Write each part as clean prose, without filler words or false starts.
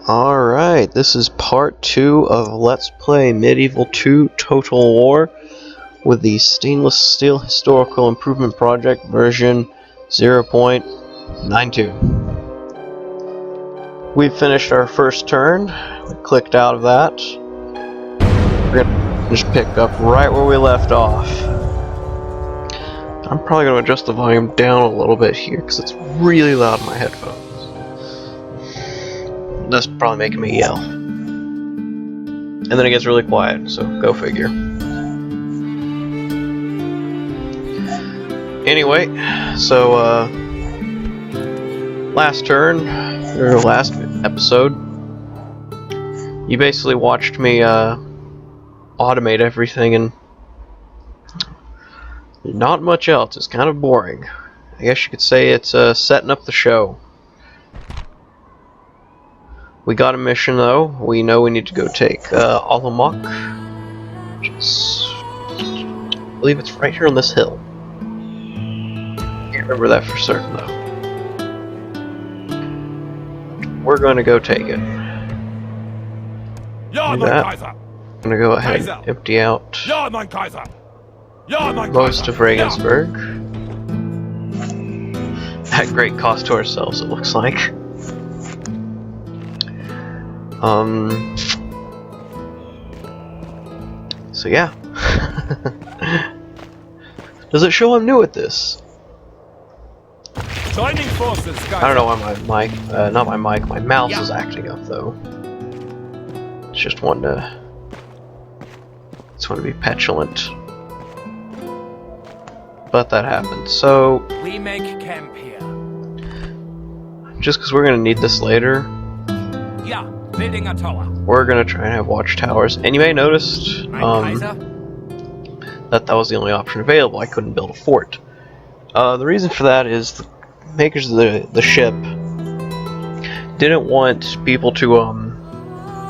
Alright, this is part 2 of Let's Play Medieval 2 Total War with the Stainless Steel Historical Improvement Project version 0.92. We've finished our first turn. We clicked out of that. We're gonna just pick up right where we left off. I'm probably going to adjust the volume down a little bit here because it's really loud in my headphones. That's probably making me yell. And then it gets really quiet, so go figure. Anyway, so last turn, or last episode, you basically watched me automate everything and not much else. It's kind of boring. I guess you could say it's setting up the show. We got a mission though. We know we need to go take Olomouc. I believe it's right here on this hill. Can't remember that for certain though. We're going to go take it. Do that. I'm going to go ahead and empty out most of Regensburg. At great cost to ourselves, it looks like. So yeah. Does it show I'm new at this? Joining forces, I don't know why my mic, not my mic, my mouse is acting up though. It's just one to be petulant. But that happened. So we make camp here. Just because we're gonna need this later. Yeah. Building a tower. We're gonna try and have watchtowers, and you may notice that was the only option available. I couldn't build a fort. The reason for that is the makers of the ship didn't want people to or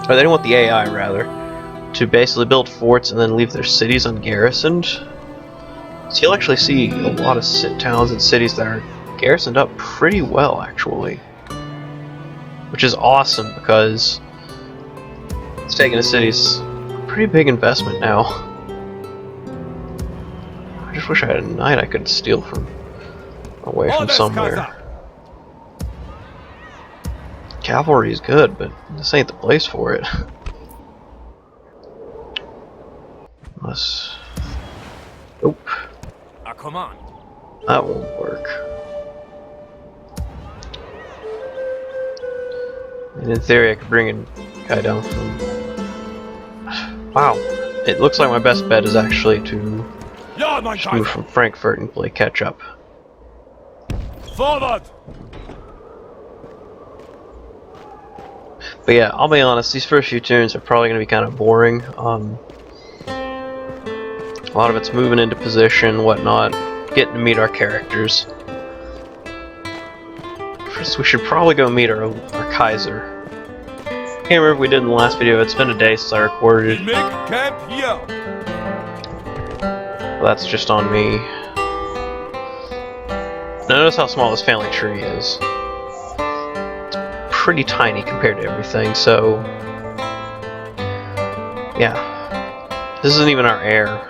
they didn't want the AI rather to basically build forts and then leave their cities ungarrisoned. So you'll actually see a lot of towns and cities that are garrisoned up pretty well, actually. Which is awesome because it's taking a city's a pretty big investment now. I just wish I had a knight I could steal from away from somewhere. Cavalry is good, but this ain't the place for it. Unless, nope. A command. That won't work. And in theory, I could bring a guy down from... Wow. It looks like my best bet is actually to just move from Frankfurt and play catch-up. Forward! But yeah, I'll be honest, these first few turns are probably going to be kind of boring. A lot of it's moving into position, whatnot, getting to meet our characters. First, we should probably go meet our Kaiser. Can't remember if we did in the last video. It's been a day since I recorded it. Make camp here. Well, that's just on me. Now notice how small this family tree is. It's pretty tiny compared to everything, so... Yeah. This isn't even our heir.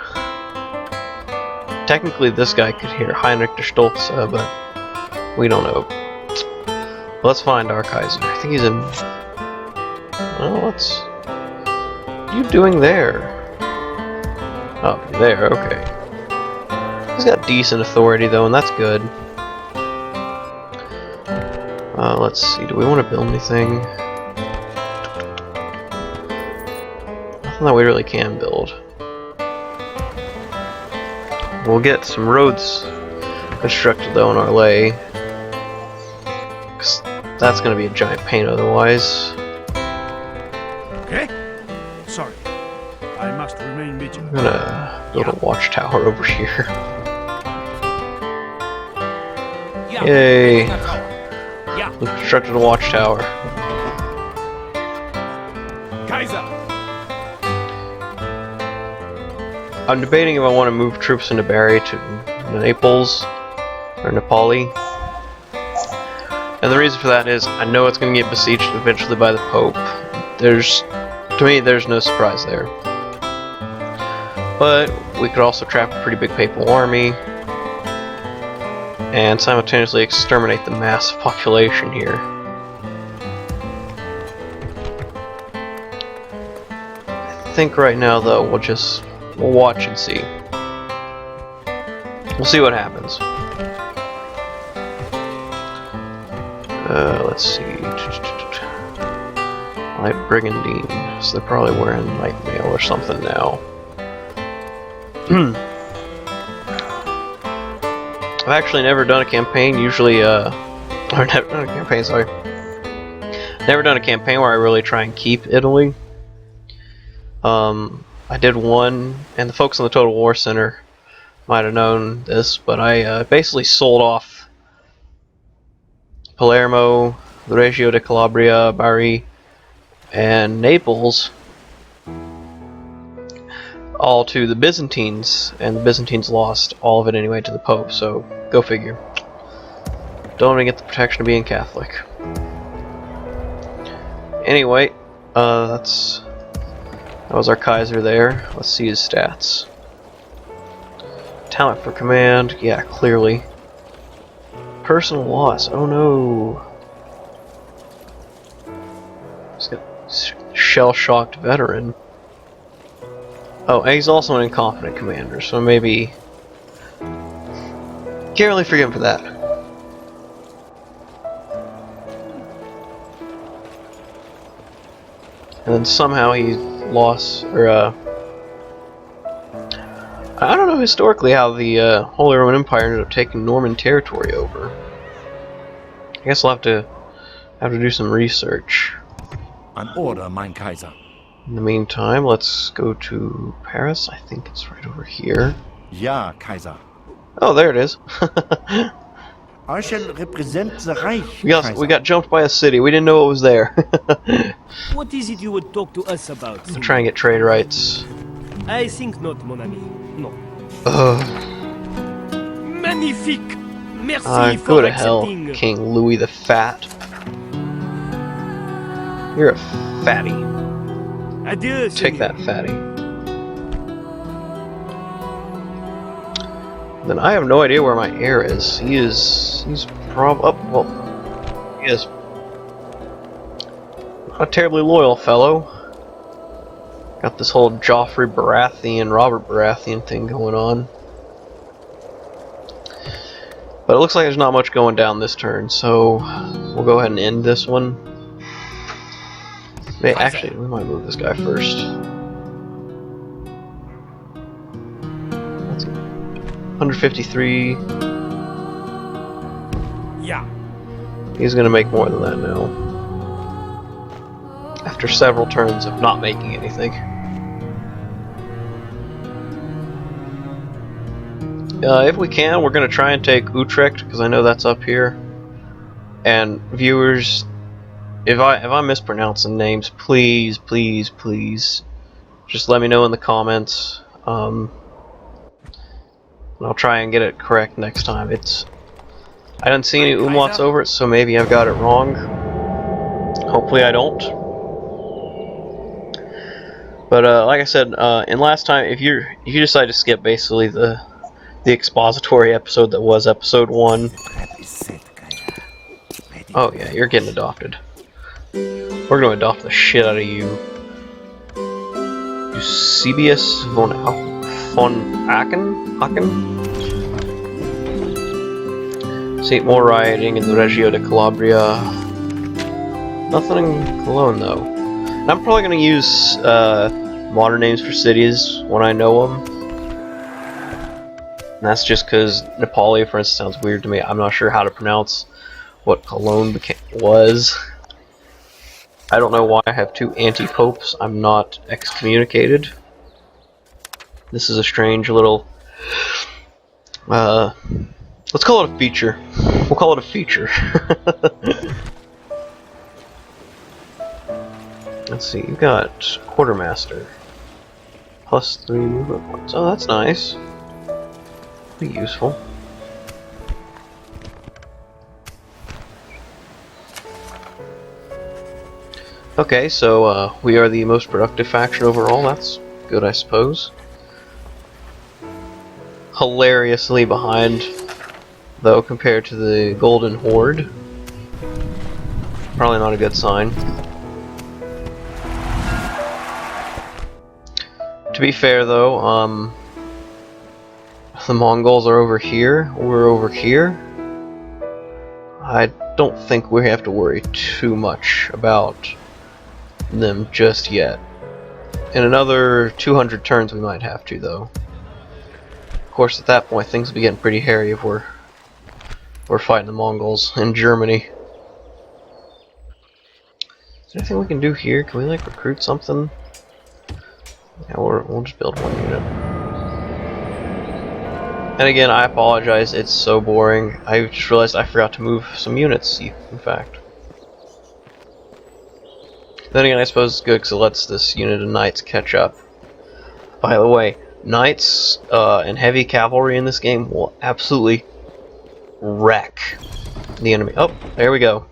Technically this guy could hear Heinrich der Stolze, but we don't know. Let's find our Kaiser. I think he's in... Well, what are you doing there? Oh, you're there, okay. He's got decent authority though, and that's good. Let's see, do we want to build anything? Nothing that we really can build. We'll get some roads constructed though in our lay. That's going to be a giant pain otherwise. Okay. Sorry. I must remain vigilant. I'm going to build a watchtower over here. Yay! We constructed a watchtower. Kaiser. I'm debating if I want to move troops into Bari to Naples or Nepali. And the reason for that is I know it's going to get besieged eventually by the Pope. To me, there's no surprise there. But we could also trap a pretty big papal army and simultaneously exterminate the massive population here. I think right now, though, we'll watch and see. We'll see what happens. Let's see. Light Brigandine. So they're probably wearing light mail or something now. I've actually never done a campaign. Usually, or never done a campaign. Sorry. Never done a campaign where I really try and keep Italy. I did one, and the folks in the Total War Center might have known this, but I basically sold off Palermo, the Reggio de Calabria, Bari, and Naples all to the Byzantines, and the Byzantines lost all of it anyway to the Pope, so go figure. Don't even get the protection of being Catholic. Anyway, that was our Kaiser there. Let's see his stats. Talent for command, yeah, clearly. Personal loss, oh no. He's got shell-shocked veteran. Oh, and he's also an incompetent commander, so maybe... Can't really forgive him for that. And then somehow he lost, or I don't know historically how the Holy Roman Empire ended up taking Norman territory over. I guess I'll have to do some research. An order, mein Kaiser. In the meantime, let's go to Paris. I think it's right over here. Ja, Kaiser. Oh, there it is. I shall represent the Reich. We got jumped by a city. We didn't know it was there. What is it you would talk to us about? I'm trying to get trade rights. I think not, mon ami. No. Magnifique! Merci Go for to hell, accepting. King Louis the Fat. You're a fatty. Adieu, Take senor. that, fatty. Then I have no idea where my heir is. He's he is not a terribly loyal fellow. Got this whole Joffrey Baratheon, Robert Baratheon thing going on. But it looks like there's not much going down this turn, so we'll go ahead and end this one. Actually, we might move this guy first. Let's see. 153. Yeah. He's gonna make more than that now. After several turns of not making anything. If we can, we're gonna try and take Utrecht, because I know that's up here. And viewers, if I'm mispronouncing names, please, please, please, just let me know in the comments. And I'll try and get it correct next time. I didn't see any umlauts over it, so maybe I've got it wrong. Hopefully I don't. But like I said, in last time, if you decide to skip basically the expository episode that was episode 1. Oh yeah, you're getting adopted. We're going to adopt the shit out of you. Eusebius von Aachen? See more rioting in the Reggio de Calabria. Nothing in Cologne though. And I'm probably going to use modern names for cities when I know them. And that's just because Nepali, for instance, sounds weird to me. I'm not sure how to pronounce what Cologne was. I don't know why I have 2 anti-popes. I'm not excommunicated. This is a strange little... let's call it a feature. We'll call it a feature. Let's see, you got Quartermaster. +3 movement points. Oh, that's nice. Be useful. Okay, so we are the most productive faction overall. That's good, I suppose. Hilariously behind, though, compared to the Golden Horde. Probably not a good sign. To be fair, though, the Mongols are over here. We're over here. I don't think we have to worry too much about them just yet. In another 200 turns we might have to, though. Of course, at that point things will be getting pretty hairy if we're fighting the Mongols in Germany. Is there anything we can do here? Can we like recruit something? Yeah, we'll just build one unit. And again, I apologize, it's so boring. I just realized I forgot to move some units, in fact. Then again, I suppose it's good because it lets this unit of knights catch up. By the way, knights and heavy cavalry in this game will absolutely wreck the enemy. Oh, there we go.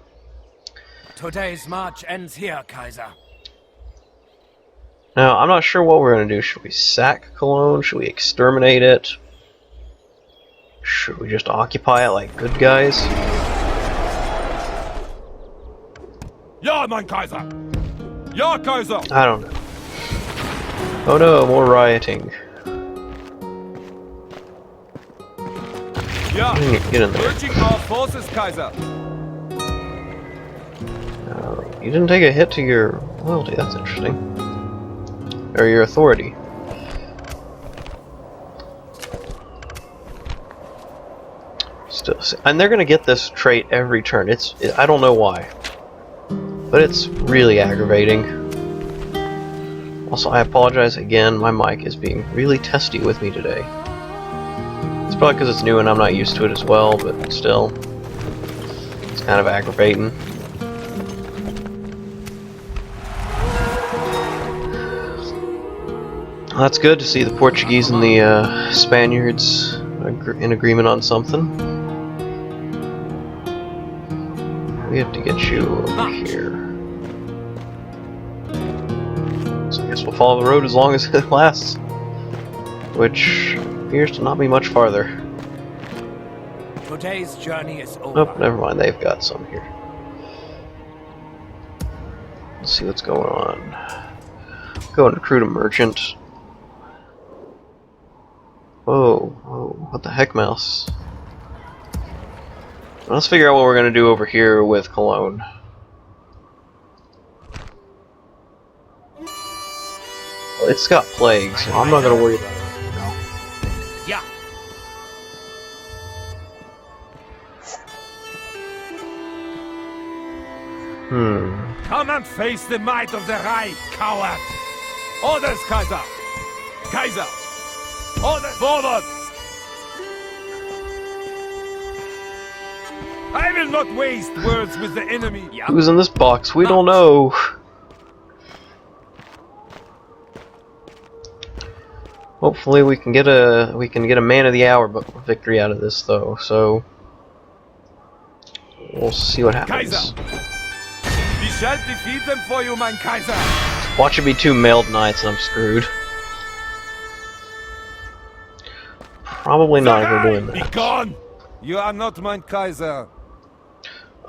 Today's march ends here, Kaiser. Now, I'm not sure what we're going to do. Should we sack Cologne? Should we exterminate it? Should we just occupy it like good guys? Ja, mein Kaiser! Ja, Kaiser! I don't know. Oh no, more rioting. Ja, Get in there. urging our forces, Kaiser. You didn't take a hit to your loyalty, that's interesting. Or your authority. Still, and they're gonna get this trait every turn. I don't know why, but it's really aggravating. Also, I apologize again. My mic is being really testy with me today. It's probably because it's new and I'm not used to it as well, but still, it's kind of aggravating. Well, that's good to see the Portuguese and the Spaniards in agreement on something. We have to get you over here. So I guess we'll follow the road as long as it lasts. Which appears to not be much farther. Today's journey is over. Nope, never mind, they've got some here. Let's see what's going on. Go and recruit a merchant. Whoa, whoa, what the heck, mouse? Let's figure out what we're going to do over here with Cologne. Well, it's got plague, so I'm not going to worry about it. No. Yeah. Come and face the might of the Reich, coward! Orders, Kaiser! Kaiser! Orders! Forward! I will not waste words with the enemy. Who's in this box? We don't know. Hopefully we can get a man of the hour victory out of this though. So we'll see what happens. Kaiser! We shall defeat them for you, mein Kaiser! Watch it be two mailed knights and I'm screwed. Probably not if we're doing Be that. gone! You are not mein Kaiser.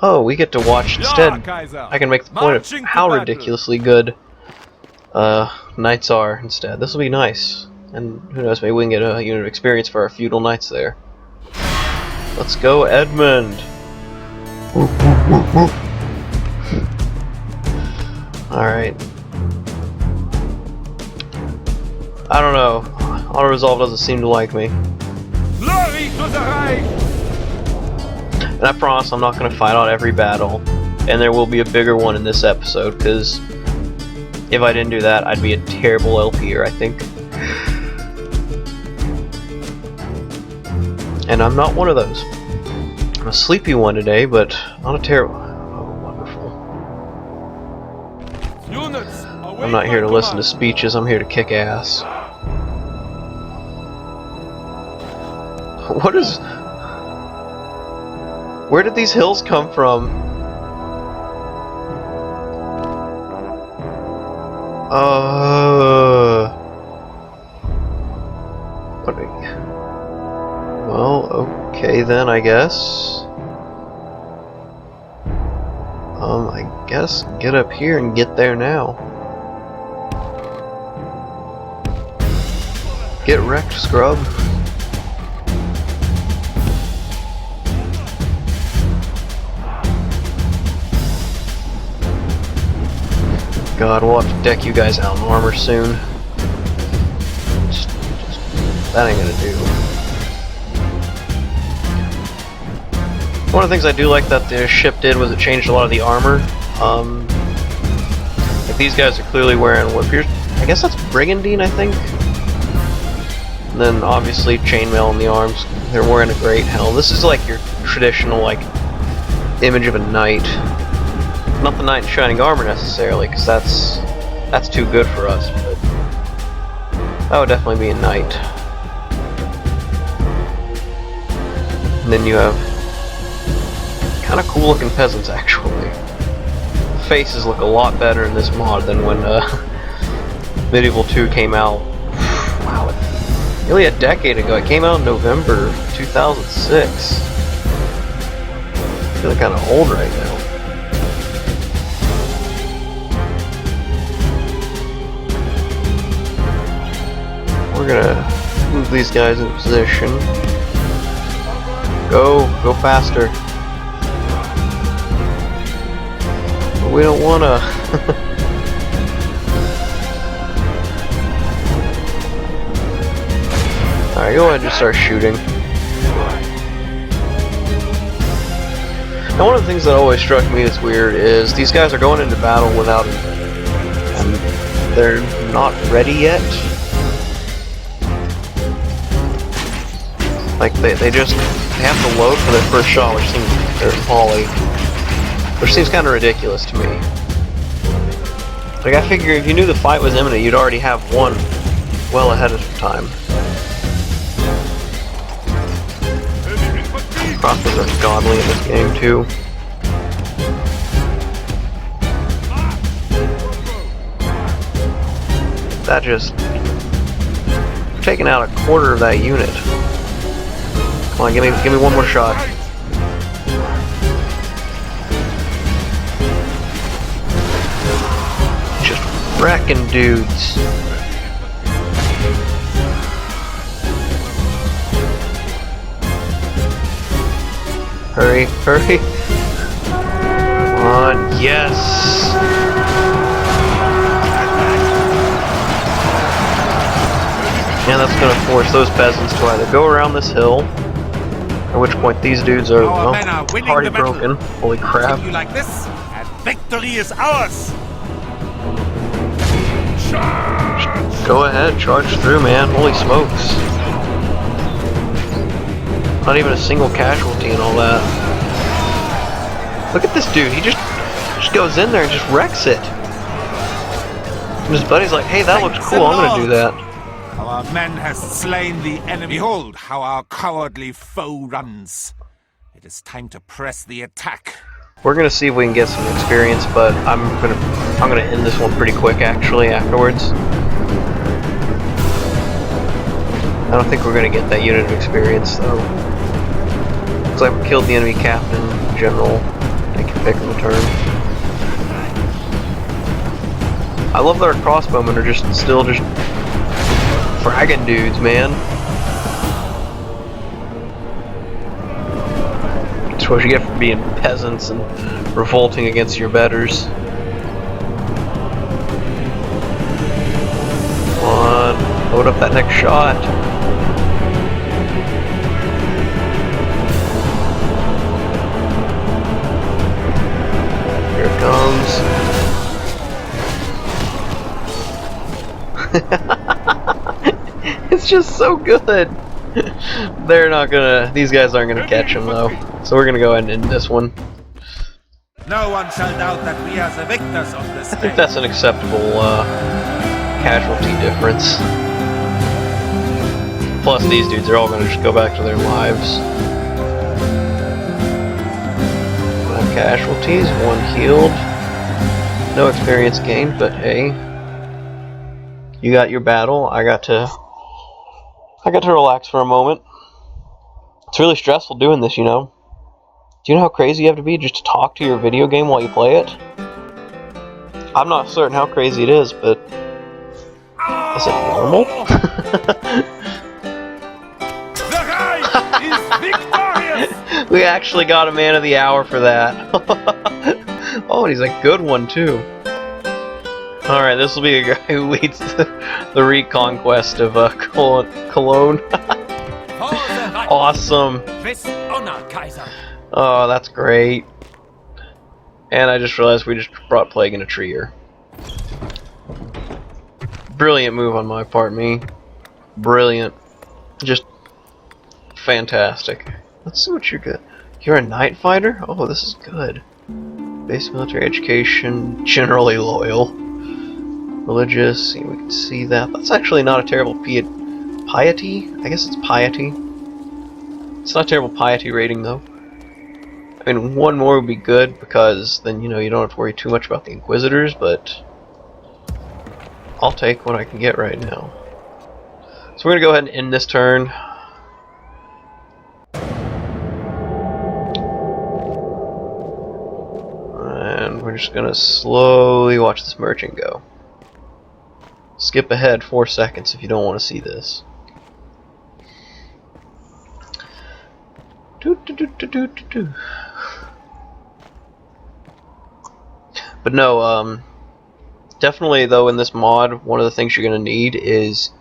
Oh, we get to watch instead. Kaiser. I can make the point Marching of to how battle. ridiculously good knights are instead. This will be nice. And who knows, maybe we can get a unit of experience for our feudal knights there. Let's go, Edmund! Alright. I don't know. Auto Resolve doesn't seem to like me. Glory to the Reich! And I promise I'm not going to fight out every battle. And there will be a bigger one in this episode, because if I didn't do that, I'd be a terrible LPer, I think. And I'm not one of those. I'm a sleepy one today, but not a terrible... Oh, wonderful. Units, I'm not here to listen to speeches, I'm here to kick ass. What is... Where did these hills come from? What? Well, okay then, I guess. I guess get up here and get there now. Get wrecked, scrub. God, we'll have to deck you guys out in armor soon. That ain't gonna do. One of the things I do like that the ship did was it changed a lot of the armor. Like these guys are clearly wearing what appears, I guess that's brigandine, I think. And then obviously chainmail on the arms. They're wearing a great helm. This is like your traditional like image of a knight. Not the knight in shining armor necessarily, because that's too good for us. But that would definitely be a knight. And then you have kind of cool looking peasants actually. Faces look a lot better in this mod than when Medieval 2 came out. Wow, nearly a decade ago. It came out in November 2006. I'm feeling kind of old right now. We're gonna move these guys into position. Go faster. But we don't wanna. Alright, go ahead and just start shooting. Now, one of the things that always struck me as weird is these guys are going into battle without it, and they're not ready yet. Like they have to load for their first shot, which seems which seems kind of ridiculous to me. Like I figure if you knew the fight was imminent, you'd already have one well ahead of time. Crossbows are godly in this game too. That just taking out a quarter of that unit. Come on, give me one more shot. Just wrecking dudes. Hurry, hurry. Come on, yes. And that's going to force those peasants to either go around this hill, at which point these dudes are, well, already broken. Holy crap. You like this, and victory is ours. Go ahead, charge through, man. Holy smokes. Not even a single casualty and all that. Look at this dude, he just goes in there and just wrecks it. And his buddy's like, hey, that looks cool, I'm gonna do that. Our men has slain the enemy. Behold how our cowardly foe runs. It is time to press the attack. We're gonna see if we can get some experience, but I'm gonna end this one pretty quick actually afterwards. I don't think we're gonna get that unit of experience though. Looks like we killed the enemy captain, general. Take your pick of the turn. I love that our crossbowmen are still just fragging dudes, man. That's what you get for being peasants and revolting against your betters. Come on, load up that next shot. Here it comes. It's just so good. They're not gonna. These guys aren't gonna catch him though. So we're gonna go ahead and end this one. No one shall doubt that we are the victors of this I think that's an acceptable casualty difference. Plus, these dudes are all gonna just go back to their lives. 1 casualties, 1 healed. No experience gained, but hey. You got your battle. I got to relax for a moment. It's really stressful doing this, you know. Do you know how crazy you have to be just to talk to your video game while you play it? I'm not certain how crazy it is, but is it normal? The Reich is victorious! We actually got a man of the hour for that. Oh, and he's a good one too. Alright, this will be a guy who leads the reconquest of Cologne. Awesome. With honor, Kaiser. Oh, that's great. And I just realized we just brought Plague in a tree here. Brilliant move on my part, me. Brilliant. Just fantastic. Let's see what you're good. You're a night fighter? Oh, this is good. Basic military education, generally loyal. Religious, we can see that. That's actually not a terrible piety? I guess it's piety. It's not a terrible piety rating, though. I mean, one more would be good, because then, you know, you don't have to worry too much about the Inquisitors, but I'll take what I can get right now. So we're going to go ahead and end this turn. And we're just going to slowly watch this merchant go. Skip ahead 4 seconds if you don't want to see this. But no, definitely though in this mod, one of the things you're going to need is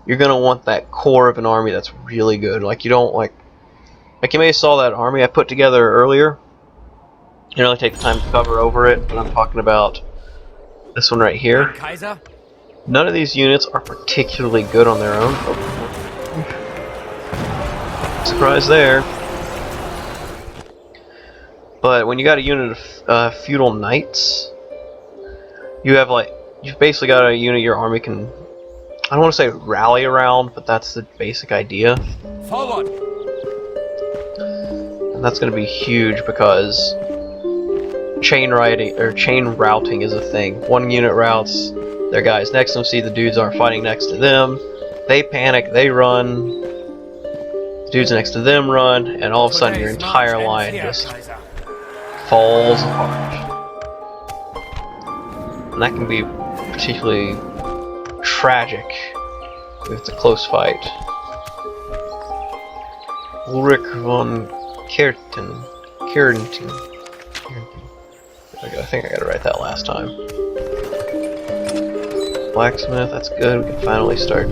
you're going to want that core of an army that's really good. Like you don't like you may have saw that army I put together earlier. You don't really take the time to cover over it, but I'm talking about this one right here. Kaiser? None of these units are particularly good on their own. Oh. Surprise there. But when you got a unit of feudal knights, you've basically got a unit your army can, I don't want to say rally around, but that's the basic idea. Forward. And that's going to be huge because chain routing is a thing. One unit routes their guys next to them, see the dudes aren't fighting next to them, they panic, they run, the dudes next to them run, and all of a sudden your entire line just falls apart. And that can be particularly tragic if it's a close fight. Ulrich von Kärnten. I think I got it right that last time. Blacksmith, that's good. We can finally start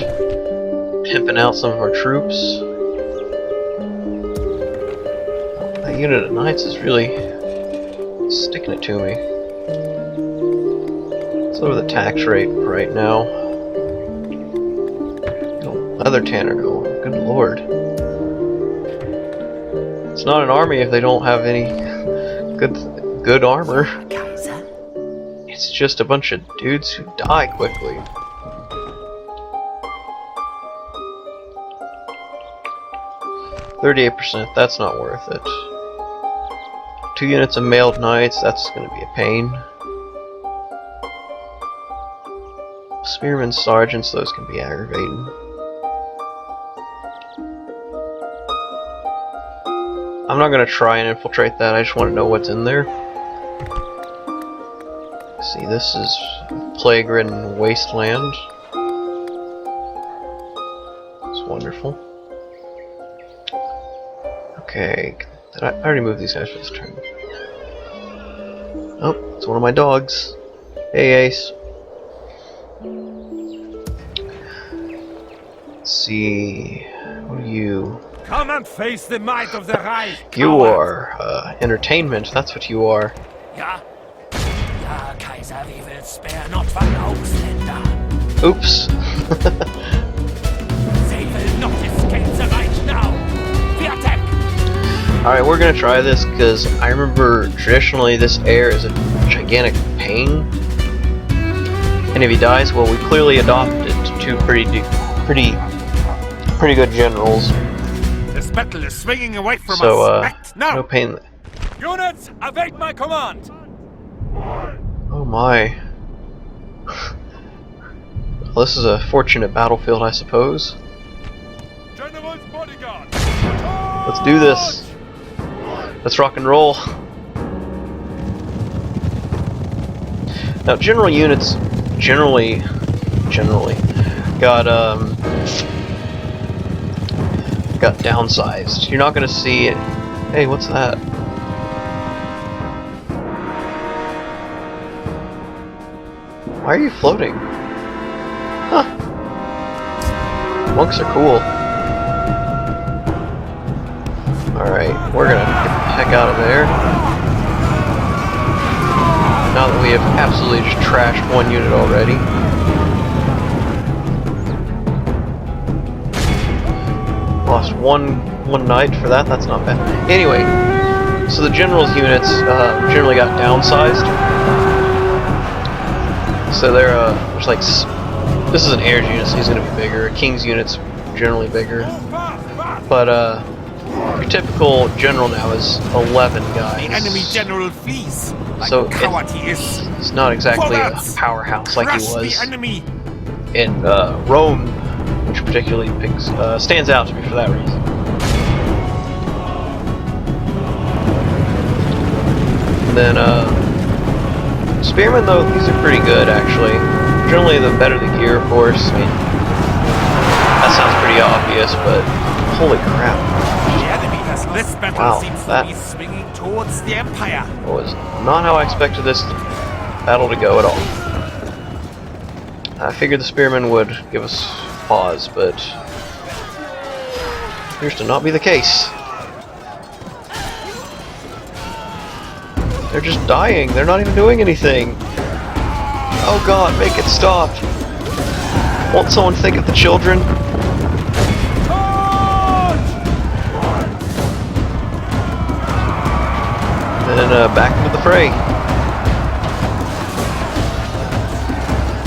pimping out some of our troops. That unit of knights is really sticking it to me. Let's lower the tax rate right now. Leather tanner going. Good lord. It's not an army if they don't have any good armor. It's just a bunch of dudes who die quickly. %, that's not worth it. 2 units of mailed knights, that's going to be a pain. Spearmen sergeants, those can be aggravating. I'm not going to try and infiltrate that, I just want to know what's in there. See, this is plague-ridden wasteland. It's wonderful. Okay, I already moved these guys for this turn. Oh, it's one of my dogs. Hey, Ace. Let's see. What are you? Come and face the might of the Reich. You are entertainment. That's what you are. Ja. Ja, Kaiser, we will spare not one Ausländer. Oops. They will not escape the Reich now. We attack. Alright, we're gonna try this because I remember traditionally this heir is a gigantic pain. And if he dies, well, we clearly adopted 2 pretty good generals. This battle is swinging away from So, us. Act now. no pain. Units, await my command. Oh my. Well, this is a fortunate battlefield, I suppose. General's bodyguard. Let's do this. Let's rock and roll. Now, general units generally got downsized. You're not going to see it. Hey, what's that? Why are you floating? Huh. Monks are cool. Alright, we're gonna get the heck out of there. Now that we have absolutely just trashed one unit already. Lost one knight for that, that's not bad. Anyway, so the general's units generally got downsized. So there's like, this is an heir's unit, so he's going to be bigger. A king's unit's generally bigger. But your typical general now is 11 guys. The enemy general flees. Like So coward he is. it's not exactly a Forwards! powerhouse like he Crush was the enemy. in Rome, which particularly stands out to me for that reason. And then spearmen, though, these are pretty good actually. Generally, the better the gear, of course. I mean, that sounds pretty obvious, but holy crap! The enemy has this battle Wow, seems that- to be swinging towards the Empire. That was not how I expected this battle to go at all. I figured the spearmen would give us pause, but appears to not be the case. They're just dying. They're not even doing anything. Oh god, make it stop. Won't someone think of the children? And back into the fray.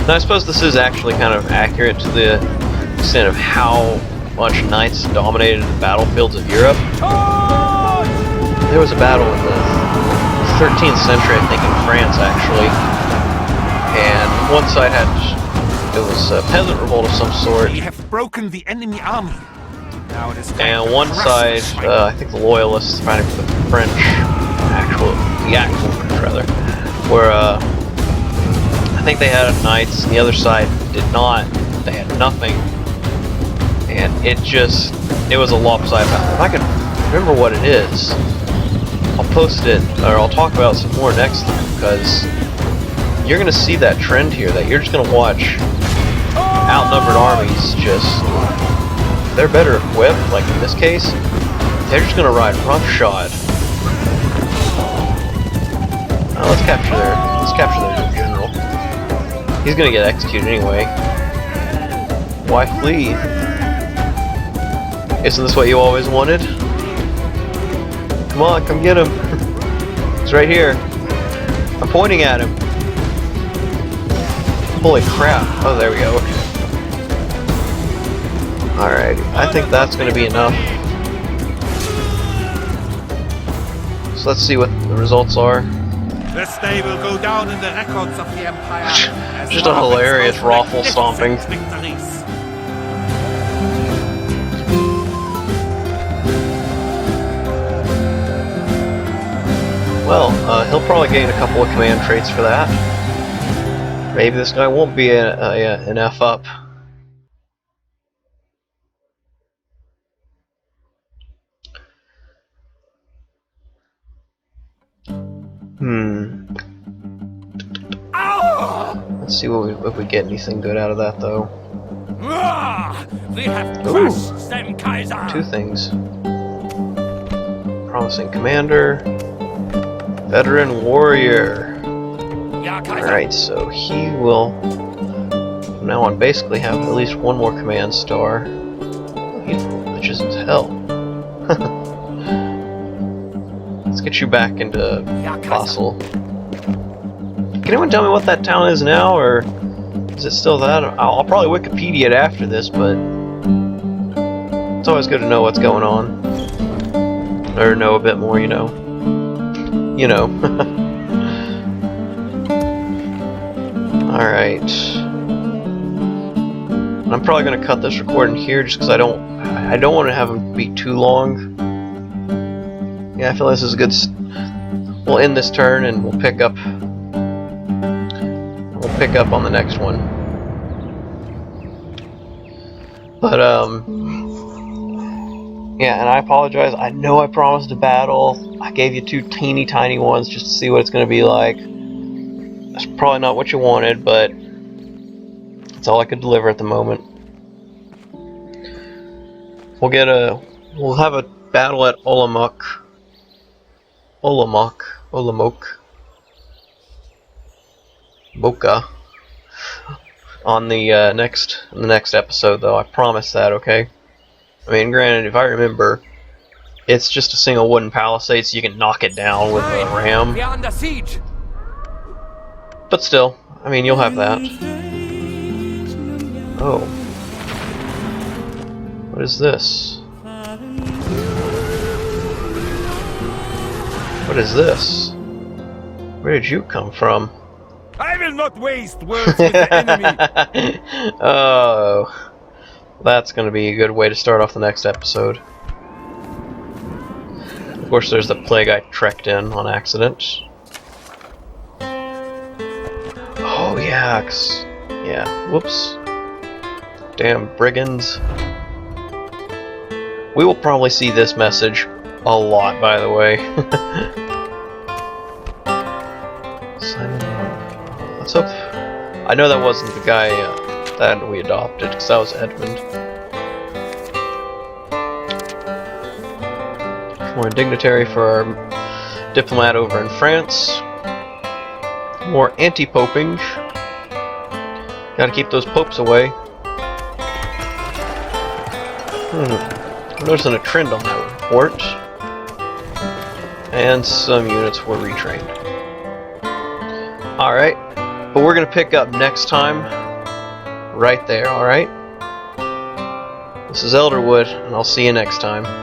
Now I suppose this is actually kind of accurate to the extent of how much knights dominated the battlefields of Europe. There was a battle in the 13th century, I think, in France actually, and one side it was a peasant revolt of some sort, We have broken the enemy army. Now it is time and to one crush side, the Schwein. I think the loyalists fighting for the French, the actual French rather, where I think they had knights, and the other side did not. They had nothing, and it was a lopsided battle. If I can remember what it is, I'll post it, or I'll talk about some more next time, because you're going to see that trend here, that you're just going to watch outnumbered armies they're better equipped, like in this case, they're just going to ride roughshod. Let's capture their general. He's going to get executed anyway. Why flee? Isn't this what you always wanted? Come on, come get him. He's right here. I'm pointing at him. Holy crap. Oh, there we go. Okay. Alright, I think that's going to be enough. So let's see what the results are. This day will go down in the records of the Empire. as Just one a of its hilarious most raffle stomping. magnificent victories. Well, he'll probably gain a couple of command traits for that. Maybe this guy won't be an F up. Let's see if we get anything good out of that, though. We have Ooh. crushed them, Kaiser. Two things. Promising commander. Veteran warrior. Ja, Kaiser. Alright, so he will from now on basically have at least one more command star. He's rich as hell. Let's get you back into fossil. Can anyone tell me what that town is now, or is it still that? I'll probably Wikipedia it after this, but it's always good to know what's going on. Or know a bit more, you know. You know. Alright. I'm probably gonna cut this recording here just because I don't want to have them be too long. Yeah, I feel this is a good. We'll end this turn and we'll pick up. We'll pick up on the next one. But yeah, and I apologize. I know I promised a battle. I gave you 2 teeny tiny ones just to see what it's gonna be like. That's probably not what you wanted, but that's all I could deliver at the moment. We'll have a battle at Olomouc, Boca, on the next episode, though. I promise that, okay? I mean, granted, if I remember, it's just a single wooden palisade, so you can knock it down with a ram. We are under siege. But still, I mean, you'll have that. Oh. What is this? What is this? Where did you come from? I will not waste words with the enemy. Oh. That's going to be a good way to start off the next episode. Of course, there's the plague I trekked in on accident. Oh, yeah. Yeah. Whoops. Damn brigands. We will probably see this message a lot, by the way. Let's hope. I know that wasn't the guy that we adopted, because that was Edmund. More dignitary for our diplomat over in France. More anti-poping. Gotta keep those popes away. I'm noticing a trend on that report. And some units were retrained. Alright, but we're gonna pick up next time. Right there, alright? This is Elderwood, and I'll see you next time.